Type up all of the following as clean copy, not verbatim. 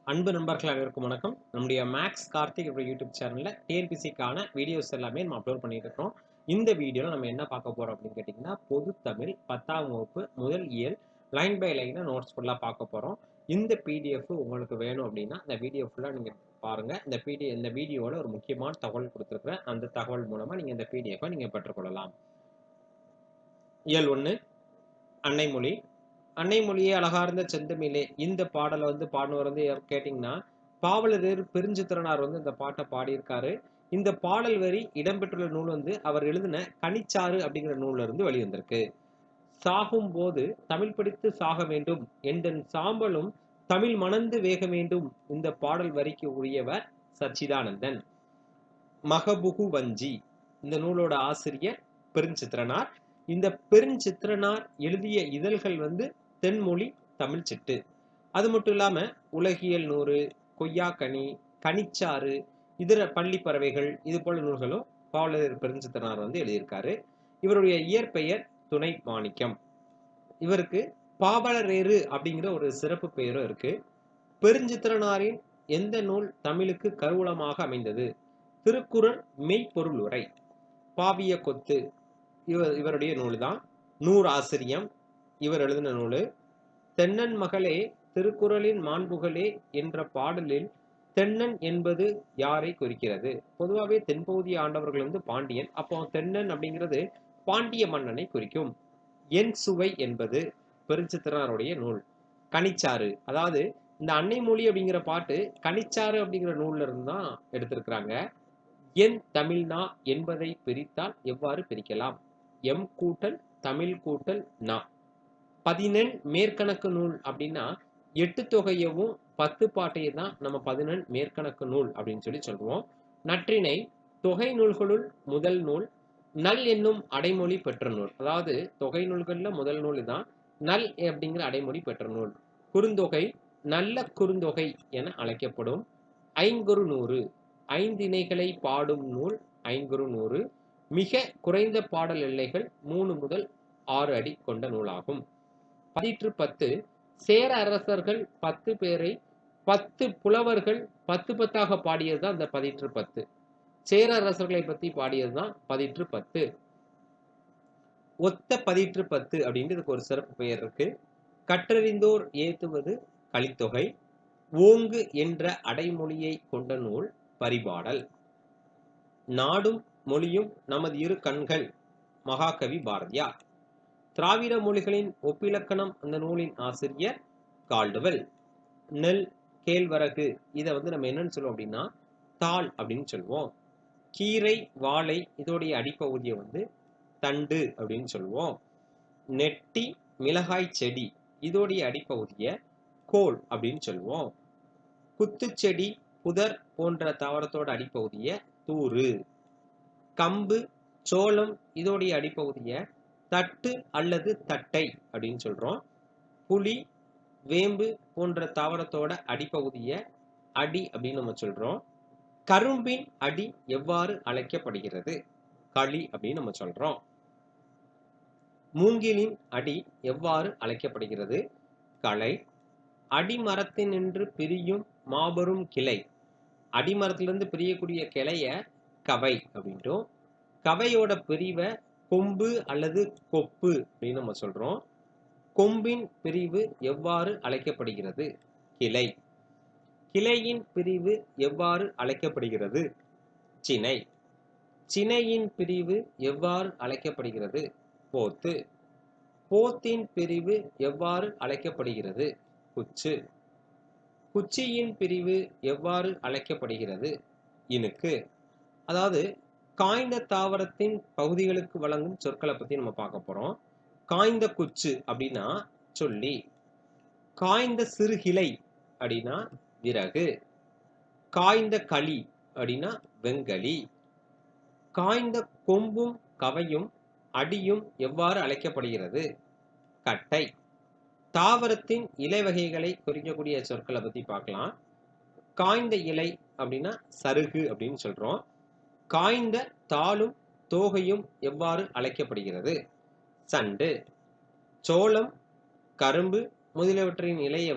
அன்பு நண்பர்கள் அனைவருக்கும் வணக்கம். நம்முடைய மேக்ஸ் கார்த்திக் யூடியூப் சேனல்ல டிஎன்பிசிக்கான வீடியோஸ் எல்லாமே நம்ம அப்லோட் பண்ணிட்டு இருக்கோம். இந்த வீடியோல நம்ம என்ன பார்க்க போறோம் அப்படின்னு கேட்டீங்கன்னா, பொது தமிழ் 10ஆம் வகுப்பு முதல் இயல் லைன் பை லைனா நோட்ஸ் ஃபுல்லா பார்க்க போறோம். இந்த பிடிஎஃப் உங்களுக்கு வேணும் அப்படின்னா இந்த வீடியோ ஃபுல்லா நீங்க பாருங்க. இந்த வீடியோல ஒரு முக்கியமான தகவல் கொடுத்திருக்கிறேன். அந்த தகவல் மூலமா நீங்க இந்த பிடிஎஃப் நீங்க பெற்றுக்கொள்ளலாம். இயல் 1 அன்னைமொழி. அன்னை மொழியே அழகார்ந்த செந்தமிழே இந்த பாடலை பாடினவர் கேட்டிங்கன்னா பாவலரேறு பெருஞ்சித்திரனார் இந்த பாட்டை பாடியிருக்காரு. இந்த பாடல் வரி இடம்பெற்றுள்ள நூல் அவர் எழுதின கனிச்சாறு அப்படிங்கிற நூல்ல இருந்து வெளிவந்திருக்கு. சாகும் போது தமிழ் படித்து சாக வேண்டும் எந்தன் சாம்பலும் தமிழ் மணந்து வேக வேண்டும் இந்த பாடல் வரிக்கு உரியவர் சச்சிதானந்தன். மகபுகு வஞ்சி இந்த நூலோட ஆசிரியர் பெருஞ்சித்திரனார். இந்த பெருஞ்சித்திரனார் எழுதிய இதழ்கள் தென்மொழி தமிழ் சிட்டு. அது மட்டும் இல்லாம உலகியல் 100, கொய்யாக்கனி, கனிச்சாறு, இதர பள்ளி பறவைகள் இது போல நூல்களும் பாவலரேறு பெருஞ்சித்திரனார் எழுதியிருக்காரு. இவருடைய இயற்பெயர் துணை மாணிக்கம். இவருக்கு பாவலரேறு அப்படிங்கிற ஒரு சிறப்பு பெயரும் இருக்கு. பெருஞ்சித்திரனாரின் எந்த நூல் தமிழுக்கு கருவூலமாக அமைந்தது? திருக்குறள் மெய்ப்பொருள் உரை. பாவிய கொத்து இவருடைய நூல் தான். நூறாசிரியம் இவர் எழுதின நூலு. தென்னன் மகளே திருக்குறளின் மாண்புகளே என்ற பாடலில் தென்னன் என்பது யாரை குறிக்கிறது? பொதுவாகவே தென்பகுதி ஆண்டவர்கள் பாண்டியன். அப்போ தென்னன் அப்படிங்கிறது பாண்டிய மன்னனை குறிக்கும். என் சுவை என்பது பெருஞ்சித்திரனாருடைய நூல். கனிச்சாறு அதாவது இந்த அன்னை மொழி அப்படிங்கிற பாட்டு கனிச்சாறு அப்படிங்கிற நூல்ல இருந்து தான் எடுத்திருக்கிறாங்க. என் தமிழ்னா என்பதை பிரித்தால் எவ்வாறு பிரிக்கலாம்? எம் கூட்டல் தமிழ் கூட்டல் நா. 11 மேற்கணக்கு நூல் அப்படின்னா 8 தொகையவும் 10 பாட்டையும் தான் நம்ம 11 மேற்கணக்கு நூல் அப்படின்னு சொல்லுவோம். நற்றிணை தொகை நூல்களுள் முதல் நூல். நல் என்னும் அடைமொழி பெற்ற நூல். அதாவது தொகை நூல்கள்ல முதல் நூல் தான் நல் அப்படிங்கிற அடைமொழி பெற்ற நூல். குறுந்தொகை நல்ல குறுந்தொகை என அழைக்கப்படும். ஐங்குறு நூறு ஐந்திணைகளை பாடும் நூல் ஐங்குறு நூறு. மிக குறைந்த பாடல் எல்லைகள் 3 முதல் 6 அடி கொண்ட நூலாகும். பதிற்று 10 சேர அரசர்கள் 10 பேரை 10 புலவர்கள் 10 10ஆக பாடியதுதான் அந்த பதிற்று 10. சேர அரசர்களை பத்தி பாடியதுதான் பதிற்று 10. ஒத்த பதிற்று 10 அப்படின்னு இதுக்கு ஒரு சிறப்பு பெயர் இருக்கு. கற்றறிந்தோர் ஏத்துவது கலித்தொகை. ஓங்கு என்ற அடைமொழியை கொண்ட நூல் பரிபாடல். நாடும் மொழியும் நமது இரு கண்கள் மகாகவி பாரதியார். திராவிட மொழிகளின் ஒப்பிலக்கணம் அந்த நூலின் ஆசிரியர் கால்டுவெல். நெல் கேழ்வரகு இதை நம்ம என்னன்னு சொல்லுவோம் அப்படின்னா தாள் அப்படின்னு சொல்லுவோம். கீரை வாழை இதோடைய அடிப்பகுதியை தண்டு அப்படின்னு சொல்லுவோம். நெட்டி மிளகாய் செடி இதோடைய அடிப்பகுதியை கோல் அப்படின்னு சொல்லுவோம். குத்துச்செடி புதர் போன்ற தாவரத்தோட அடிப்பகுதியை தூறு. கம்பு சோளம் இதோடைய அடிப்பகுதியை தட்டு அல்லது தட்டை அப்படின்னு சொல்றோம். புளி வேம்பு போன்ற தாவரத்தோட அடிப்பகுதியை அடி அப்படின்னு நம்ம சொல்றோம். கரும்பின் அடி எவ்வாறு அழைக்கப்படுகிறது? களி அப்படின்னு நம்ம சொல்றோம். மூங்கிலின் அடி எவ்வாறு அழைக்கப்படுகிறது? களை. அடிமரத்தினின்று பிரியும் மாபெரும் கிளை. அடிமரத்திலிருந்து பிரியக்கூடிய கிளைய கவை அப்படின்ட்டும். கவையோட பிரிவை கொம்பு அல்லது கொப்பு அப்படின்னு நம்ம சொல்றோம். கொம்பின் பிரிவு எவ்வாறு அழைக்கப்படுகிறது? கிளை. கிளையின் பிரிவு எவ்வாறு அழைக்கப்படுகிறது? சினை. சினையின் பிரிவு எவ்வாறு அழைக்கப்படுகிறது? போத்து. போத்தின் பிரிவு எவ்வாறு அழைக்கப்படுகிறது? குச்சு. குச்சியின் பிரிவு எவ்வாறு அழைக்கப்படுகிறது? இனுக்கு. அதாவது காய்ந்த தாவரத்தின் பகுதிகளுக்கு வழங்கும் சொற்களை பத்தி நம்ம பார்க்க போறோம். காய்ந்த குச்சு அப்படின்னா சொல்லி. காய்ந்த சிறுகிளை அப்படின்னா விறகு. காய்ந்த களி அப்படின்னா வெங்களி. காய்ந்த கொம்பும் கவையும் அடியும் எவ்வாறு அழைக்கப்படுகிறது? கட்டை. தாவரத்தின் இலை வகைகளை குறிக்கக்கூடிய சொற்களை பத்தி பார்க்கலாம். காய்ந்த இலை அப்படின்னா சருகு அப்படின்னு சொல்றோம். காய்ந்த தாளும் தோகையும் எவ்வாறு அழைக்கப்படுகிறது? சண்டு. சோளம் கரும்பு முதலியவற்றின் இலையை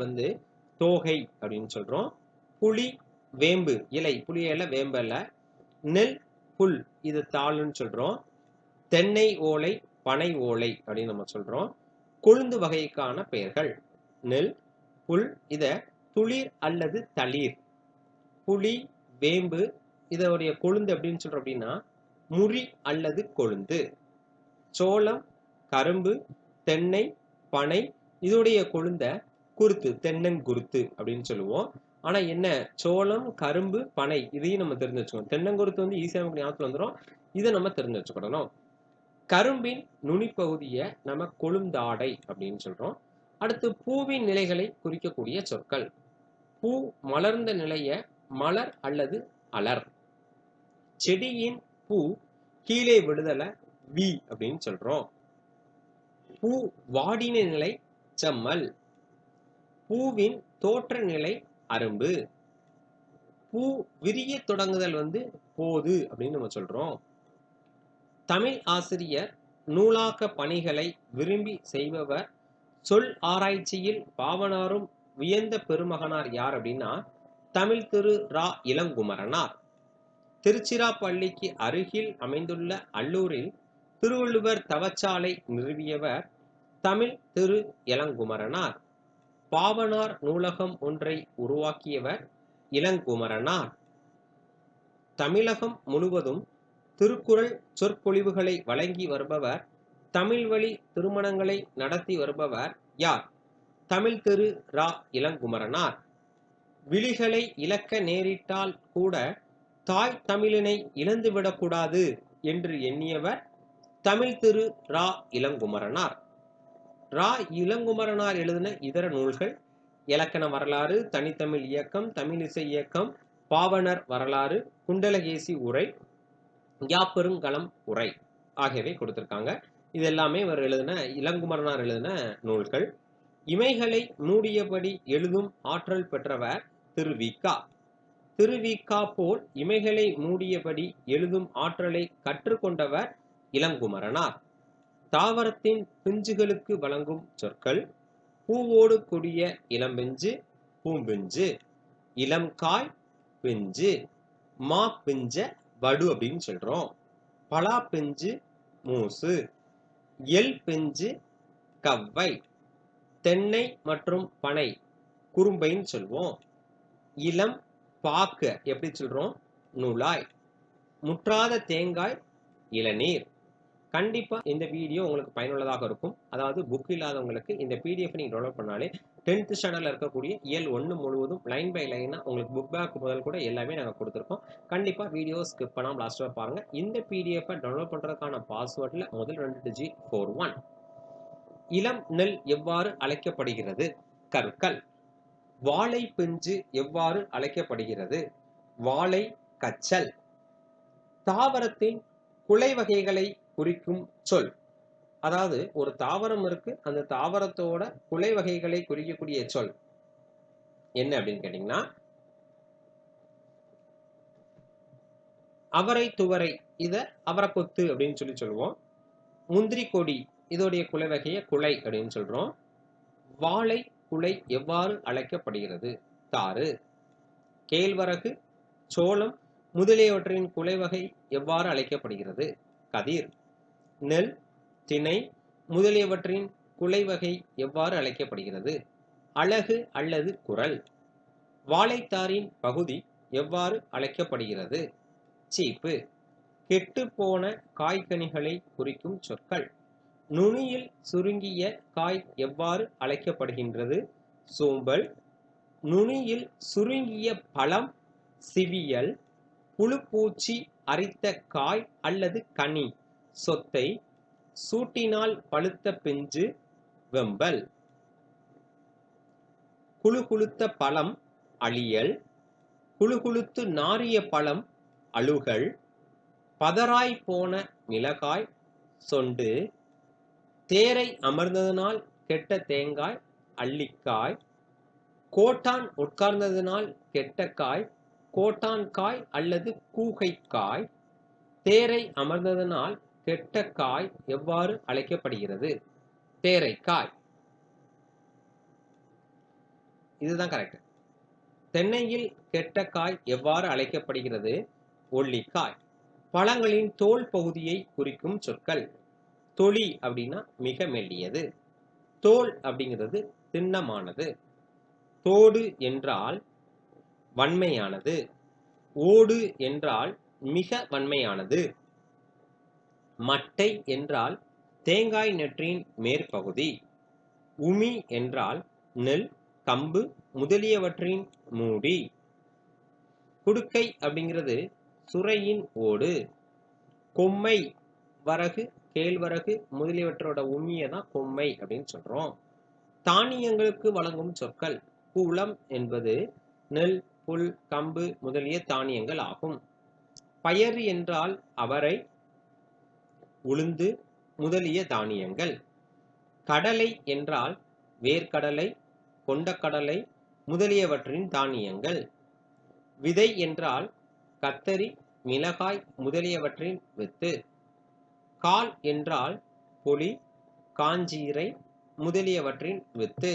தோகை அப்படின்னு சொல்றோம். புளி வேம்பு இலை, புளி இலை வேம்பு இலை. நெல் புல், இது தாளுன்னு சொல்றோம். தென்னை ஓலை பனை ஓலை அப்படின்னு நம்ம சொல்றோம். கொழுந்து வகைக்கான பெயர்கள் நெல் புல், இத துளிர் அல்லது தளிர். புளி வேம்பு, இதோடைய கொழுந்து அப்படின்னு சொல்றோம் அப்படின்னா முறி அல்லது கொழுந்து. சோளம் கரும்பு தென்னை பனை, இதோடைய கொழுந்த குருத்து, தென்னங்குருத்து அப்படின்னு சொல்லுவோம். ஆனா என்ன, சோளம் கரும்பு பனை இதையும் நம்ம தெரிஞ்சு வச்சுக்கணும். தென்னங்குருத்து வந்து ஈஸியா நமக்கு ஞாபகத்துல வந்துடும், இதை நம்ம தெரிஞ்சு வச்சுக்கணும். கரும்பின் நுனிப்பகுதியை நம்ம கொழுந்தாடை அப்படின்னு சொல்றோம். அடுத்து பூவின் நிலைகளை குறிக்கக்கூடிய சொற்கள். பூ மலர்ந்த நிலைய மலர் அல்லது அலர். செடியின் பூ கீழே விடுதலை வி அப்படின்னு சொல்றோம். பூ வாடின நிலை செம்மல். பூவின் தோற்ற நிலை அரும்பு. பூ விரிய தொடங்குதல் வந்து போது அப்படின்னு நம்ம சொல்றோம். தமிழ் ஆசிரியர் நூலாக்க பணிகளை விரும்பி செய்பவர். சொல் ஆராய்ச்சியில் பாவனாரும் வியந்த பெருமகனார் யார் அப்படின்னா தமிழ் திரு ரா இளங்குமரனார். திருச்சிராப்பள்ளிக்கு அருகில் அமைந்துள்ள அல்லூரில் திருவள்ளுவர் தவச்சாலை நிறுவியவர் தமிழ் திரு இளங்குமரனார். பாவனார் நூலகம் ஒன்றை உருவாக்கியவர் இளங்குமரனார். தமிழகம் முழுவதும் திருக்குறள் சொற்பொழிவுகளை வழங்கி வருபவர். தமிழ் வழி திருமணங்களை நடத்தி வருபவர் யார்? தமிழ் திரு ரா இளங்குமரனார். விழிகளை இழக்க நேரிட்டால் கூட தாய் தமிழினை இழந்துவிடக்கூடாது என்று எண்ணியவர் தமிழ் திரு ரா இளங்குமரனார். ரா இளங்குமரனார் எழுதின இதர நூல்கள் இலக்கண வரலாறு, தனித்தமிழ் இயக்கம், தமிழிசை இயக்கம், பாவனர் வரலாறு, குண்டலகேசி உரை, யாப்பெருங்கலம் உரை ஆகியவை கொடுத்திருக்காங்க. இது எல்லாமே இவர் எழுதின, இளங்குமரனார் எழுதின நூல்கள். இமைகளை மூடியபடி எழுதும் ஆற்றல் பெற்றவர் திருவிக்கா. திருவிக்கா போல் இமைகளை மூடியபடி எழுதும் ஆற்றலை கற்றுக்கொண்டவர் இளங்குமரனார். தாவரத்தின் பிஞ்சுகளுக்கு வழங்கும் சொற்கள். பூவோடு கூடிய இளம்பிஞ்சு பூம்பிஞ்சு, இளம்காய் பிஞ்சு, மா பிஞ்ச வடு அப்படின்னு சொல்றோம். பலா பிஞ்சு மூசு, எல் பிஞ்சு கவ்வை, தென்னை மற்றும் பனை குறும்பைன்னு சொல்வோம். இளம் பாக்கு எப்படி சொல்றோம்? நூலாய். முற்றாத தேங்காய் இளநீர். கண்டிப்பா இந்த வீடியோ உங்களுக்கு பயனுள்ளதாக இருக்கும். அதாவது புக் இல்லாதவங்களுக்கு இந்த பிடிஎஃப் நீங்க டவுன்லோட் பண்ணாலே 10th ஸ்டாண்டர்ட்ல இருக்கக்கூடிய இயல் 1 முழுவதும் லைன் பை லைனா உங்களுக்கு புக் பேக் முதல் கூட எல்லாமே நாங்க கொடுத்துருக்கோம். கண்டிப்பா வீடியோ ஸ்கிப் பண்ணாம லாஸ்ட் வரை பாருங்க. இந்த பிடிஎஃப் டவுன்லோட் பண்றதுக்கான பாஸ்வேர்ட்ல முதல் 2 டிஜிட் 41. இளம் நெல் எவ்வாறு அழைக்கப்படுகிறது? கற்கள். வாழை பிஞ்சு எவ்வாறு அழைக்கப்படுகிறது? வாழை கச்சல். தாவரத்தின் குலை வகைகளை குறிக்கும் சொல். அதாவது ஒரு தாவரம் இருக்கு, அந்த தாவரத்தோட குலை வகைகளை குறிக்கக்கூடிய சொல் என்ன அப்படின்னு கேட்டீங்கன்னா அவரை துவரை, இத அவரக்கொத்து அப்படின்னு சொல்லுவோம். முந்திரி கொடி, இதோடைய குலை வகையை குலை அப்படின்னு சொல்றோம். வாழை குலை எவ்வாறு அழைக்கப்படுகிறது? தாறு. கேழ்வரகு, சோளம் முதலியவற்றின் குலை வகை எவ்வாறு அழைக்கப்படுகிறது? கதிர். நெல், திணை முதலியவற்றின் குலை வகை எவ்வாறு அழைக்கப்படுகிறது? அலகு அல்லது குரல். வாழைத்தாரின் பகுதி எவ்வாறு அழைக்கப்படுகிறது? சீப்பு. கெட்டுப்போன காய்கனிகளை குறிக்கும் சொற்கள். நுனியில் சுருங்கிய காய் எவ்வாறு அழைக்கப்படுகின்றது? சோம்பல். நுனியில் சுருங்கிய பழம் சிவியல். புழுப்பூச்சி அரித்த காய் அல்லது கனி சொத்தை. சூட்டினால் பழுத்த பிஞ்சு வெம்பல். குழுகுழுத்த பழம் அழியல். குழுகுழுத்து நாறிய பழம் அழுகல். பதராய் போன மிளகாய் சொண்டு. தேரை அமர்ந்ததனால் கெட்ட தேங்காய் அள்ளிக்காய். கோட்டான் உட்கார்ந்ததனால் கெட்ட காய் கோட்டான் காய் அல்லது கூகைக்காய். தேரை அமர்ந்ததனால் கெட்ட காய் எவ்வாறு அழைக்கப்படுகிறது? தேரைக்காய். இதுதான் கரெக்ட். தென்னையில் கெட்ட காய் எவ்வாறு அழைக்கப்படுகிறது? ஒல்லிக்காய். பழங்களின் தோல் பகுதியை குறிக்கும் சொற்கள். தொலி அப்படின்னா மிக மெல்லியது. தோல் அப்படிங்கிறது திண்ணமானது. தோடு என்றால் வன்மையானது. ஓடு என்றால் மிக வன்மையானது. மட்டை என்றால் தேங்காய் நெற்றின் மேற்பகுதி. உமி என்றால் நெல், கம்பு முதலியவற்றின் மூடி. குடுக்கை அப்படிங்கிறது சுரையின் ஓடு. கொம்மை வரகு, கேழ்வரகு முதலியவற்றோட உமியை தான் கொம்மை அப்படின்னு சொல்றோம். தானியங்களுக்கு வழங்கும் சொற்கள். கூலம் என்பது நெல், புல், கம்பு முதலிய தானியங்கள் ஆகும். பயறு என்றால் அவரை, உளுந்து முதலிய தானியங்கள். கடலை என்றால் வேர்க்கடலை, கொண்டக்கடலை முதலியவற்றின் தானியங்கள். விதை என்றால் கத்தரி, மிளகாய் முதலியவற்றின் வித்து. கால் என்றால் புளி, காஞ்சீரை முதலியவற்றின் வித்து.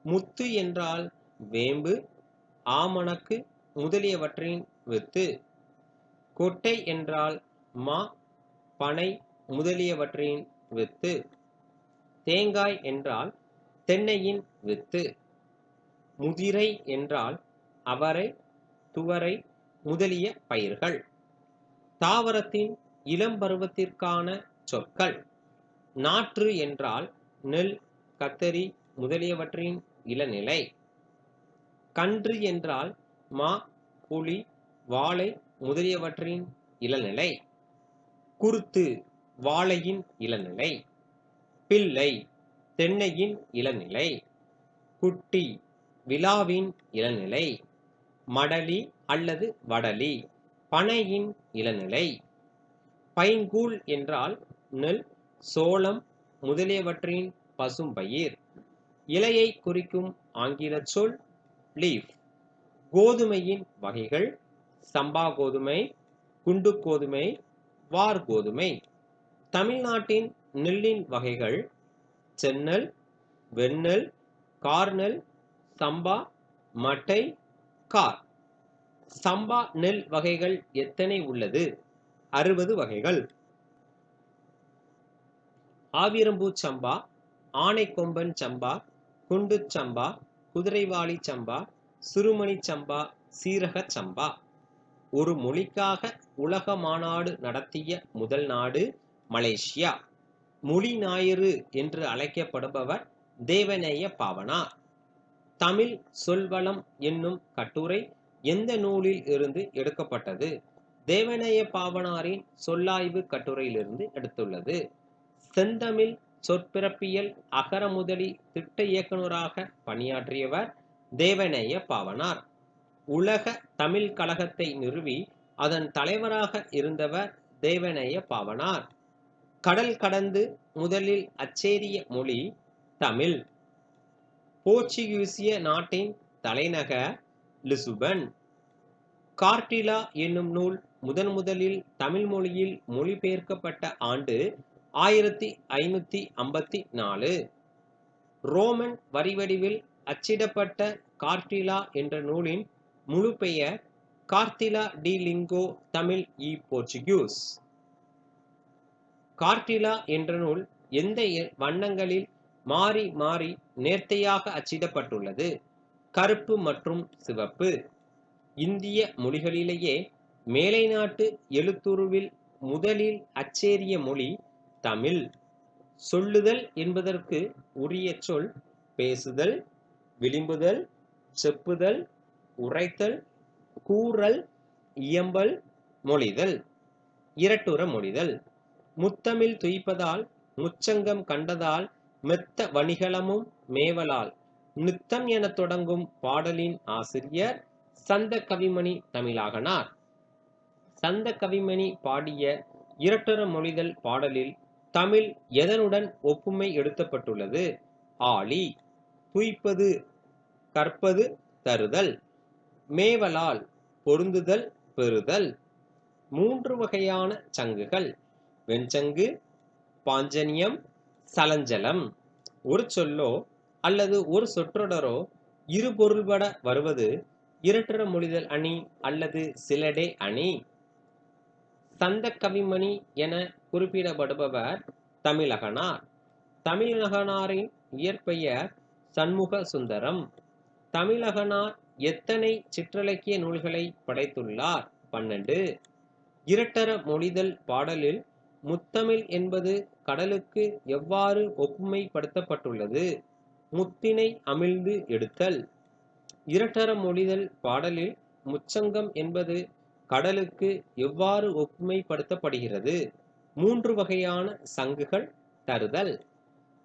முத்து என்றால் வேம்பு, ஆமணக்கு முதலியவற்றின் வித்து. கொட்டை என்றால் மா, பனை முதலியவற்றின் வித்து. தேங்காய் என்றால் தென்னையின் வித்து. முதிரை என்றால் அவரை, துவரை முதலிய பயிர்கள். தாவரத்தின் இளம் பருவத்திற்கான சொற்கள். நாற்று என்றால் நெல், கத்தரி முதலியவற்றின் இளநிலை. கன்று என்றால் மா, புளி, வாழை முதலியவற்றின் இளநிலை. குருத்து வாழையின் இளநிலை. பிள்ளை தென்னையின் இளநிலை. குட்டி விலாவின் இளநிலை. மடலி அல்லது வடலி பனையின் இளநிலை. பைங்கூழ் என்றால் நெல், சோளம் முதலியவற்றின் பசும்பயிர். இலையை குறிக்கும் ஆங்கில சொல் லீஃப். கோதுமையின் வகைகள். சம்பா கோதுமை, குண்டு கோதுமை, வார் கோதுமை. தமிழ்நாட்டின் நெல்லின் வகைகள். செந்நெல், வெண்ணெல், கார்நெல், சம்பா, மட்டை, கார். சம்பா நெல் வகைகள் எத்தனை உள்ளது? 60 வகைகள். ஆவிரம்பூ சம்பா, ஆனைக்கொம்பன் சம்பா, குண்டு சம்பா, குதிரைவாலி சம்பா, சிறுமணி சம்பா, சீரக சம்பா. ஒரு மொழிக்காக உலக மாநாடு நடத்திய முதல் நாடு மலேசியா. மொழி ஞாயிறு என்று அழைக்கப்படுபவர் தேவநேய பாவனார். தமிழ் சொல்வளம் என்னும் கட்டுரை எந்த நூலில் இருந்து எடுக்கப்பட்டது? தேவநேய பாவனாரின் சொல்லாய்வு கட்டுரையிலிருந்து எடுத்துள்ளது. செந்தமிழ் சொற்பிறப்பியல் அகர முதலி திட்ட இயக்குநராக பணியாற்றியவர் தேவநேய பாவனார். உலக தமிழ் கழகத்தை நிறுவி அதன் தலைவராக இருந்தவர் தேவநேய பாவனார். கடல் கடந்து முதலில் அச்சேரிய மொழி தமிழ். போர்ச்சுகீசிய நாட்டின் தலைநகர் லிசுபன். கார்டிலா என்னும் நூல் முதலில் தமிழ் மொழியில் மொழிபெயர்க்கப்பட்ட ஆண்டு 1554. ரோமன் வரிவடிவில் அச்சிடப்பட்ட கார்டிலா என்ற நூலின் முழு பெயர் கார்டிலா டி லிங்கோ தமிழ் இ போர்ச்சுகீஸ். கார்டிலா என்ற நூல் எந்த வண்ணங்களில் மாறி மாறி நேர்த்தியாக அச்சிடப்பட்டுள்ளது? கருப்பு மற்றும் சிவப்பு. இந்திய மொழிகளிலேயே மேலை நாட்டு எழுத்துருவில் முதலில் அச்சேரிய மொழி தமிழ். சொல்லுதல் என்பதற்கு உரிய சொல் பேசுதல், விளிம்புதல், செப்புதல், உரைத்தல், கூறல், இயம்பல், மொழிதல். இரட்டுற மொழிதல். முத்தமிழ் துய்ப்பதால் முச்சங்கம் கண்டதால் மெத்த வணிகளமும் மேவலால் நித்தம் என தொடங்கும் பாடலின் ஆசிரியர் சந்த கவிமணி தமிழாகனார். சந்த கவிமணி பாடிய இரட்டுற மொழிதல் பாடலில் தமிழ் எதனுடன் ஒப்புமை எடுக்கப்பட்டுள்ளது? ஆழி. துய்ப்பது கற்பது தருதல். மேவலால் பொருந்துதல் பெறுதல். 3 வகையான சங்குகள். வெண்சங்கு, பாஞ்சனியம், சலஞ்சலம். ஒரு சொல்லோ அல்லது ஒரு சொற்றொடரோ இரு பொருள்பட வருவது இரட்டர மொழிதல் அணி அல்லது சிலடே அணி. சந்த கவிமணி என குறிப்பிடப்படுபவர் தமிழகனார். தமிழகனாரின் இயற்பெயர் சண்முக சுந்தரம். தமிழகனார் எத்தனை சிற்றிலக்கிய நூல்களை படைத்துள்ளார்? 12. இரட்டர மொழிதல் பாடலில் முத்தமிழ் என்பது கடலுக்கு எவ்வாறு ஒப்புமைப்படுத்தப்பட்டுள்ளது? முத்தினை அமிழ்ந்து எடுத்தல். இரட்டர மொழிதல் பாடலில் முச்சங்கம் என்பது கடலுக்கு எவ்வாறு ஒப்புமைப்படுத்தப்படுகிறது? 3 வகையான சங்குகள் தருதல்.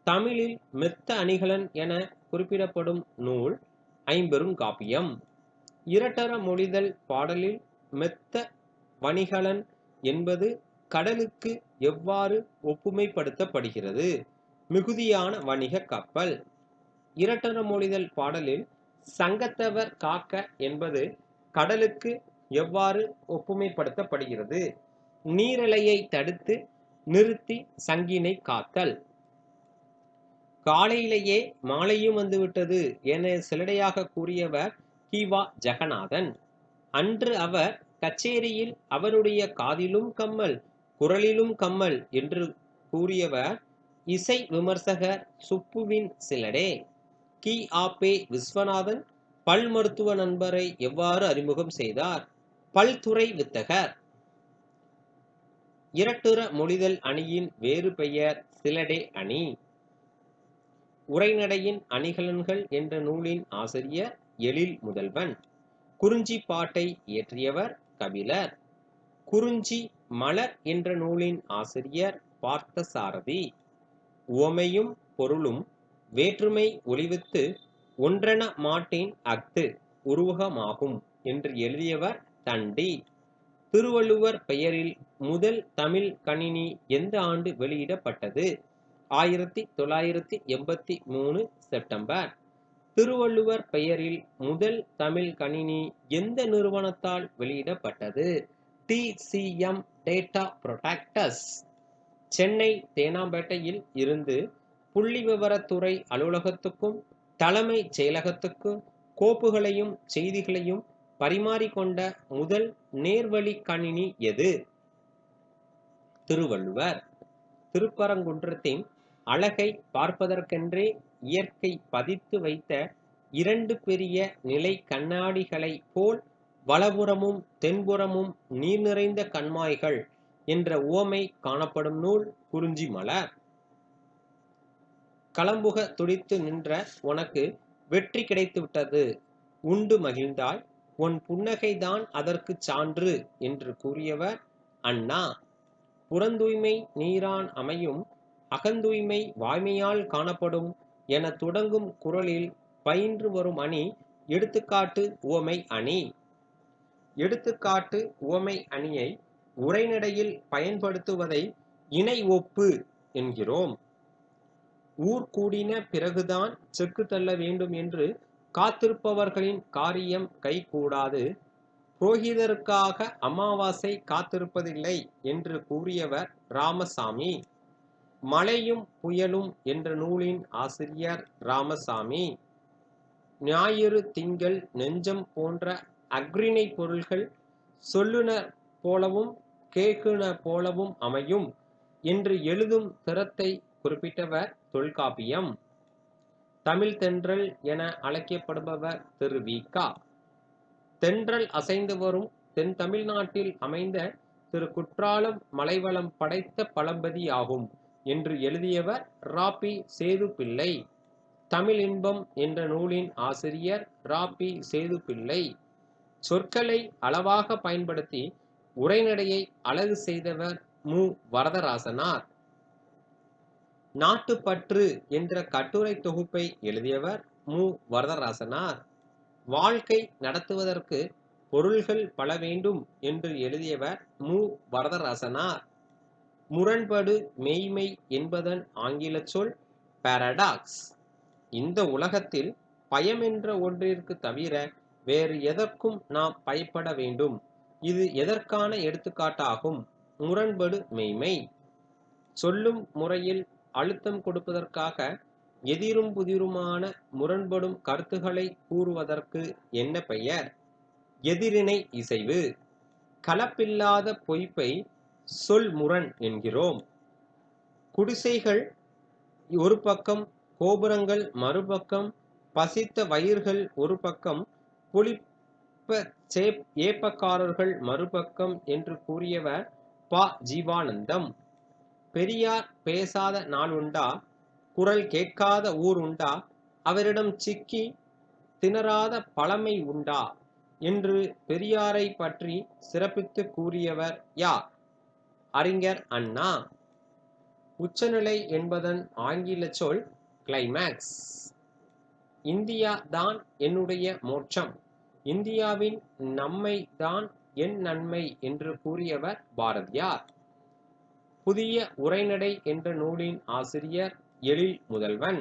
தமிழில் மெத்த அணிகலன் என குறிப்பிடப்படும் நூல் ஐம்பெருங்காப்பியம். இரட்டர மொழிதல் பாடலில் மெத்த வணிகலன் என்பது கடலுக்கு எவ்வாறு ஒப்புமைப்படுத்தப்படுகிறது? மிகுதியான வணிக கப்பல். இரட்டர மொழிதல் பாடலில் சங்கத்தவர் காக்க என்பது கடலுக்கு எவ்வாறு ஒப்புமைப்படுத்தப்படுகிறது? நீரலையை தடுத்து நிறுத்தி சங்கினை காத்தல். காலையிலேயே மாலையும் வந்துவிட்டது என சிலடையாக கூறியவர் கி.வா. ஜெகநாதன். அன்று அவர் கச்சேரியில் அவருடைய காதிலும் கம்மல் குரலிலும் கம்மல் என்று கூறியவர் இசை விமர்சகர் சுப்புவின் சிலடே. கி.ஆ.பெ. விஸ்வநாதன் பல் மருத்துவ நண்பரை எவ்வாறு அறிமுகம் செய்தார்? பல்துறை வித்தகர். இரட்டுற மொழிதல் அணியின் வேறு பெயர் சிலடே அணி. உரைநடையின் அணிகலன்கள் என்ற நூலின் ஆசிரியர் எழில் முதல்வன். குறிஞ்சி பாட்டை இயற்றியவர் கபிலர். குறிஞ்சி மலர் என்ற நூலின் ஆசிரியர் பார்த்தசாரதி. உவமையும் பொருளும் வேற்றுமை ஒழிவித்து ஒன்றென மாட்டின் அஃது உருவகமாகும் என்று எழுதியவர் தண்டி. திருவள்ளுவர் பெயரில் முதல் தமிழ் கணினி எந்த ஆண்டு வெளியிடப்பட்டது? 1983 செப்டம்பர். திருவள்ளுவர் பெயரில் முதல் தமிழ் கணினி எந்த நிறுவனத்தால் வெளியிடப்பட்டது? TCM data products. சென்னை தேனாம்பேட்டையில் இருந்து புள்ளிவிவரத்துறை அலுவலகத்துக்கும் தலைமைச் செயலகத்துக்கும் கோப்புகளையும் செய்திகளையும் பரிமாறிக்கொண்ட முதல் நேர்வழி கணினி எது? திருவள்ளுவர். திருப்பரங்குன்றத்தின் அழகை பார்ப்பதற்கென்றே இயற்கை பதித்து வைத்த 2 பெரிய நிலை கண்ணாடிகளைப் போல் வலப்புறமும் தென்புறமும் நீர் நிறைந்த கண்மாய்கள் என்ற உவமை காணப்படும் நூல் குறிஞ்சி மலர். களம்புக துடித்து நின்ற உனக்கு வெற்றி கிடைத்துவிட்டது, உண்டு மகிழ்ந்தாய், உன் புன்னகைதான் அதற்குச் சான்று என்று கூறியவர் அண்ணா. புறந்தூய்மை நீரான் அமையும், அகந்தூய்மை வாய்மையால் காணப்படும் என தொடங்கும் குறளில் பயின்று வரும் அணி எடுத்துக்காட்டு உவமை அணி. எடுத்துக்காட்டு உவமை அணியை உரைநடையில் பயன்படுத்துவதை இணை ஒப்பு என்கிறோம். ஊர் கூடின பிறகுதான் செக்கு தள்ள வேண்டும் என்று காத்திருப்பவர்களின் காரியம் கைகூடாது. புரோகிதருக்காக அமாவாசை காத்திருப்பதில்லை என்று கூறியவர் ராமசாமி. மழையும் புயலும் என்ற நூலின் ஆசிரியர் ராமசாமி. ஞாயிறு திங்கள் நெஞ்சம் போன்ற அஃறிணை பொருள்கள் சொல்லுன போலவும் கேட்குன போலவும் அமையும் என்று எழுதும் திறத்தை குறிப்பிட்டவர் தொல்காப்பியம். தமிழ் தென்றல் என அழைக்கப்படுபவர் திரு வி.க. தென்றல் அசைந்து வரும் தென் தமிழ்நாட்டில் அமைந்த திரு குற்றாலம் மலைவளம் படைத்த பழம்பதி ஆகும் என்று எழுதியவர் ரா.பி. சேதுப்பிள்ளை. தமிழ் இன்பம் என்ற நூலின் ஆசிரியர் ரா.பி. சேதுப்பிள்ளை. சொற்களை அளவாக பயன்படுத்தி உரைநடையை அழகு செய்தவர் மு. வரதராசனார். நாட்டுப்பற்று என்ற கட்டுரை தொகுப்பை எழுதியவர் மு. வரதராசனார். வாழ்க்கை நடத்துவதற்கு பொருள்கள் பல வேண்டும் என்று எழுதியவர் மு. வரதராசனார். முரண்படு மெய்மை என்பதன் ஆங்கிலச் சொல் பாரடாக்ஸ். இந்த உலகத்தில் பயம் என்ற ஒன்றிற்கு தவிர வேறு எதற்கும் நாம் பயப்பட வேண்டும். இது எதற்கான எடுத்துக்காட்டாகும்? முரண்படு மெய்மை. சொல்லும் முறையில் அழுத்தம் கொடுப்பதற்காக எதிரும் புதிருமான முரண்படும் கருத்துக்களை கூறுவதற்கு என்ன பெயர்? எதிரிணை இசைவு. கலப்பில்லாத பொய்ப்பை சொல்முரண் என்கிறோம். குடிசைகள் ஒரு பக்கம், கோபுரங்கள் மறுபக்கம், பசித்த வயிர்கள் ஒரு பக்கம், புளிப்ப ஏப்பக்காரர்கள் மறுபக்கம் என்று கூறியவர் ப. ஜீவானந்தம். பெரியார் பேசாத நாள் உண்டா? குரல் கேட்காத ஊர் உண்டா? அவரிடம் சிக்கி திணறாத பழமை உண்டா? என்று பெரியாரை பற்றி சிறப்பித்து கூறியவர் யார்? அறிஞர் அண்ணா. உச்சநிலை என்பதன் ஆங்கில சொல் கிளைமாக்ஸ். இந்தியா தான் என்னுடைய மோட்சம், இந்தியாவின் நம்மை தான் என் நன்மை என்று கூறியவர் பாரதியார். புதிய உரைநடை என்ற நூலின் ஆசிரியர் எழில் முதல்வன்.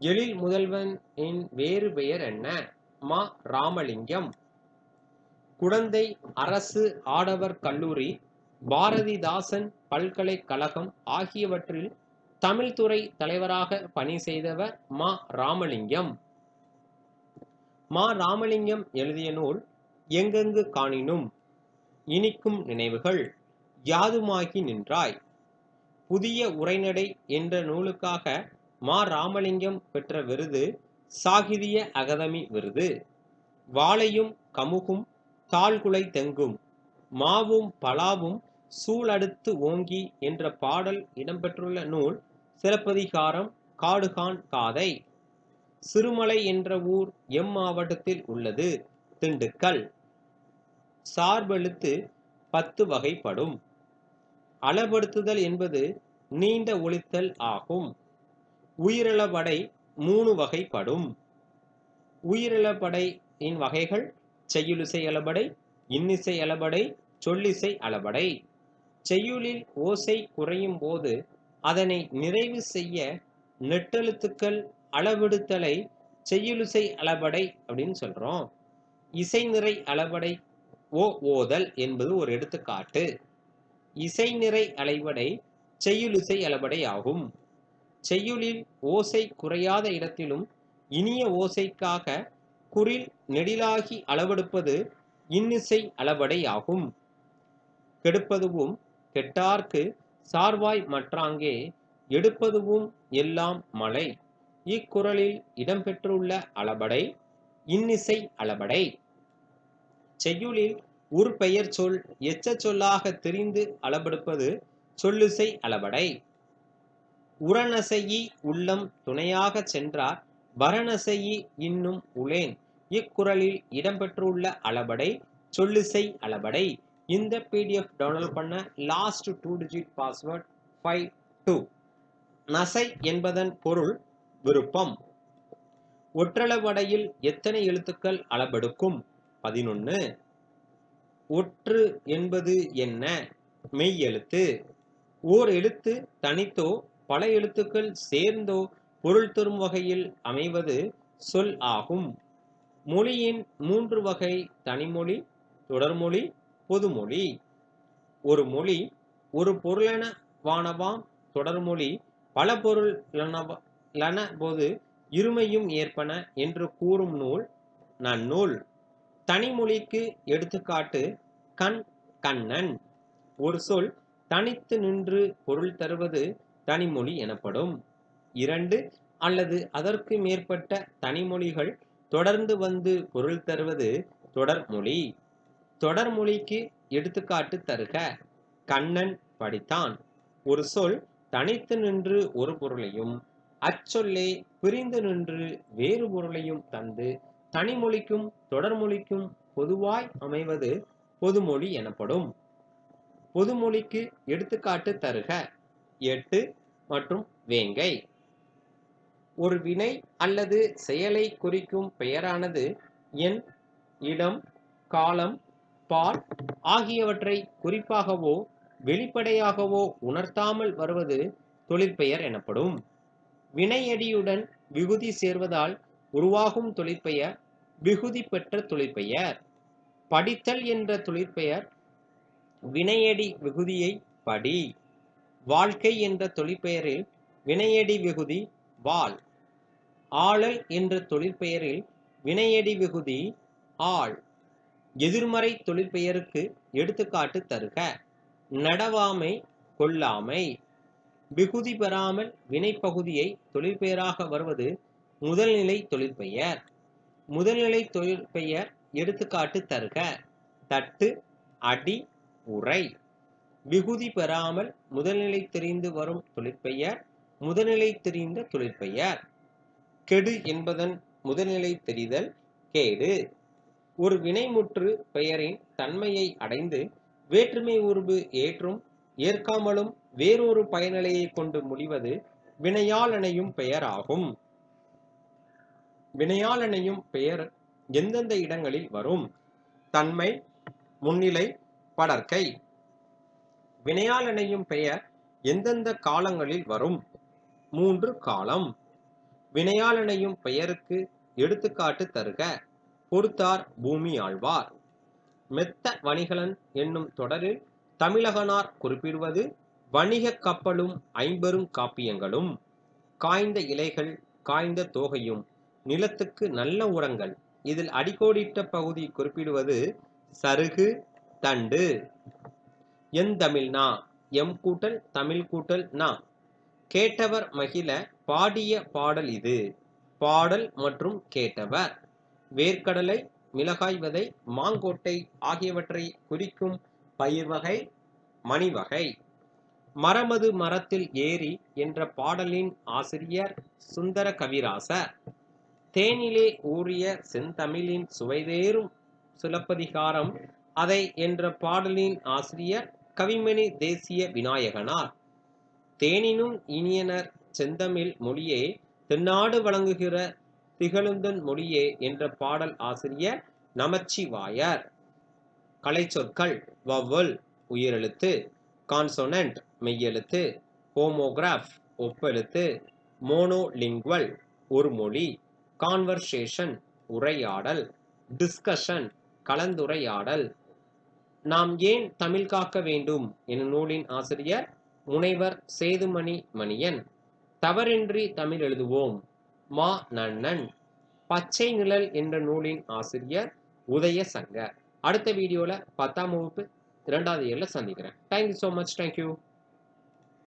எழில் முதல்வன் இன் வேறு பெயர் என்ன? மா. ராமலிங்கம். குடந்தை அரசு ஆடவர் கல்லூரி, பாரதிதாசன் பல்கலைக்கழகம் ஆகியவற்றில் தமிழ்துறை தலைவராக பணி செய்தவர் மா. ராமலிங்கம். மா. ராமலிங்கம் எழுதிய நூல் எங்கெங்கு காணினும், இனிக்கும் நினைவுகள், யாதுமாகி நின்றாய். புதிய உரைநடை என்ற நூலுக்காக மா. ராமலிங்கம் பெற்ற விருது சாகித்ய அகாதமி விருது. வாழையும் கமுகும் தாழ்குலை தெங்கும், மாவும் பலாவும் சூழடுத்து ஓங்கி என்ற பாடல் இடம்பெற்றுள்ள நூல் சிலப்பதிகாரம் காடுகான் காதை. சிறுமலை என்ற ஊர் எம் மாவட்டத்தில் உள்ளது? திண்டுக்கல். சார்பெழுத்து 10 வகைப்படும். அளபடுத்துதல் என்பது நீண்ட ஒலித்தல் ஆகும். உயிரிழபடை 3 வகைப்படும். உயிரிழபடையின் வகைகள் செய்யுளிசை அளபடை, இன்னிசை அளபடை, சொல்லிசை அளபடை. செய்யுளில் ஓசை குறையும் போது அதனை நிறைவு செய்ய நெட்டெழுத்துக்கள் அளவெடுத்தலை செய்யுளிசை அளபடை அப்படின்னு சொல்றோம். இசை நிறை அளபடை ஓதல் என்பது ஒரு எடுத்துக்காட்டு. இசை நிறை அளபடை செய்யுளிசை அளபடை ஆகும். செய்யுளில் ஓசை குறையாத இடத்திலும் இனிய ஓசைக்காக குறில் நெடிலாகி அளவெடுப்பது இன்னிசை அளபடை ஆகும். கெடுப்பதுவும் கெட்டார்க்கு சார்வாய் மற்றாங்கே, எடுப்பதுவும் எல்லாம் மழை. இக்குறளில் இடம்பெற்றுள்ள அளபடை இன்னிசை அளபடை. செய்யுளில் ஒரு பெயர் சொல் எச்ச சொல்லாக திரிந்து அளபெடுப்பது சொல்லிசை அளபடை. உரநசையி உள்ளம் துணையாக சென்றார், பரநசையி இன்னும் உளேன். இக்குறளில் இடம்பெற்றுள்ள அளபடை சொல்லிசை அளபடை. இந்த PDF டவுன்லோட் பண்ண லாஸ்ட் 2 டிஜிட் பாஸ்வேர்ட் 52. நசை என்பதன் பொருள் விருப்பம். ஒற்றளபடையில் எத்தனை எழுத்துக்கள் அளபெடுக்கும்? 11. ஒற்று என்பது என்ன? மெய் எழுத்து. ஓர் எழுத்து தனித்தோ பல எழுத்துக்கள் சேர்ந்தோ பொருள் தரும் வகையில் அமைவது சொல் ஆகும். மொழியின் 3 வகை: தனிமொழி, தொடர்மொழி, பொதுமொழி. ஒரு மொழி ஒரு பொருளெனவானவாம். தொடர்மொழி பல பொருளென போது இருமையும் ஏற்பன என்று கூறும் நூல் நன்னூல். தனிமொழிக்கு எடுத்துக்காட்டு கண், கண்ணன். ஒரு சொல் தனித்து நின்று பொருள் தருவது தனிமொழி எனப்படும். 2 அல்லது அதற்கு மேற்பட்ட தனிமொழிகள் தொடர்ந்து வந்து பொருள் தருவது தொடர்மொழி. தொடர்மொழிக்கு எடுத்துக்காட்டு தருக. கண்ணன் படித்தான். ஒரு சொல் தனித்து நின்று ஒரு பொருளையும், அச்சொல்லே பிரிந்து நின்று வேறு பொருளையும் தந்து தனிமொழிக்கும் தொடர்மொழிக்கும் பொதுவாய் அமைவது பொதுமொழி எனப்படும். பொதுமொழிக்கு எடுத்துக்காட்டு தருக. 8 மற்றும் வேங்கை. ஒரு வினை அல்லது செயலை குறிக்கும் பெயரானது எண், இடம், காலம், பால் ஆகியவற்றை குறிப்பாகவோ வெளிப்படையாகவோ உணர்த்தாமல் வருவது தொழிற்பெயர் எனப்படும். வினையடியுடன் விகுதி சேர்வதால் உருவாகும் தொழிற்பெயர் விகுதி பெற்ற தொழிற்பெயர். படித்தல் என்ற தொழிற்பெயர் வினையடி விகுதியை படி. வாழ்க்கை என்ற தொழிற்பெயரில் வினையடி விகுதி வாள். ஆளல் என்ற தொழிற்பெயரில் வினையடி விகுதி ஆள். எதிர்மறை தொழிற்பெயருக்கு எடுத்துக்காட்டு தருக. நடவாமை, கொல்லாமை. விகுதி பெறாமல் வினைப்பகுதியை தொழிற்பெயராக வருவது முதல்நிலை தொழிற்பெயர். முதல்நிலை தொழிற்பெயர் எடுத்துக்காட்டு தருக. தட்டு, அடி, உரை. விகுதி பெறாமல் முதல்நிலை தெரிந்து வரும் தொழிற்பெயர் முதல்நிலை தெரிந்த தொழிற்பெயர். கெடு என்பதன் முதல்நிலை தெரிதல் கேடு. ஒரு வினைமுற்று பெயரின் தன்மையை அடைந்து வேற்றுமை உருபு ஏற்றும் ஏற்காமலும் வேறொரு பயனிலையை கொண்டு முடிவது வினையாளனையும் பெயராகும். வினையாளனையும் பெயர் எந்தெந்த இடங்களில் வரும்? தன்மை, முன்னிலை, படர்க்கை. வினையாளனையும் பெயர் எந்தெந்த காலங்களில் வரும்? 3 காலம். வினையாளனையும் பெயருக்கு எடுத்துக்காட்டு தருக. பொறுத்தார் பூமி ஆழ்வார். மெத்த வணிகலன் என்னும் தொடரில் தமிழகனார் குறிப்பிடுவது வணிக கப்பலும் ஐம்பெரும் காப்பியங்களும். காய்ந்த இலைகள், காய்ந்த தோகையும், நிலத்துக்கு நல்ல உரங்கள். இதில் அடிக்கோடிட்ட பகுதி குறிப்பிடுவது சருகு, தண்டு. எந்தமிழ்னா, எம் கூட்டல் தமிழ் கூட்டல் நா. கேட்டவர் மகிழ பாடிய பாடல் இது. பாடல் மற்றும் கேட்டவர். வேர்க்கடலை, மிளகாய் விதை, மாங்கொட்டை ஆகியவற்றை குறிக்கும் பயிர் வகை, மணி வகை. மரமது மரத்தில் ஏறி என்ற பாடலின் ஆசிரியர் சுந்தர கவிராசர். தேனிலே ஊறிய செந்தமிழின் சுவைதேறும் சிலப்பதிகாரம் அதை என்ற பாடலின் ஆசிரியர் கவிமணி தேசிய விநாயகனார். தேனினும் இனியனர் செந்தமிழ் மொழியே தென்னாடு வழங்குகிற திகழுந்தன் மொழியே என்ற பாடல் ஆசிரியர் நமச்சிவாயர். கலைச்சொற்கள்: வவ்வல் உயிரெழுத்து, கான்சோனன்ட் மெய்யெழுத்து, ஹோமோகிராஃப் ஒப்பெழுத்து, மோனோலிங்குவல் ஒரு மொழி, கான்வர்சேஷன் உரையாடல், டிஸ்கஷன் கலந்துரையாடல். நாம் ஏன் தமிழ் காக்க வேண்டும் எனும் நூலின் ஆசிரியர் முனைவர் சேதுமணி மணியன். தவறின்றி தமிழ் எழுதுவோம் மா. நன்னன். பச்சை நிழல் என்ற நூலின் ஆசிரியர் உதய சங்கர். அடுத்த வீடியோல 10ஆம் வகுப்பு 2வது இயர்ல சந்திக்கிறேன். Thank you so much. தேங்க்யூ.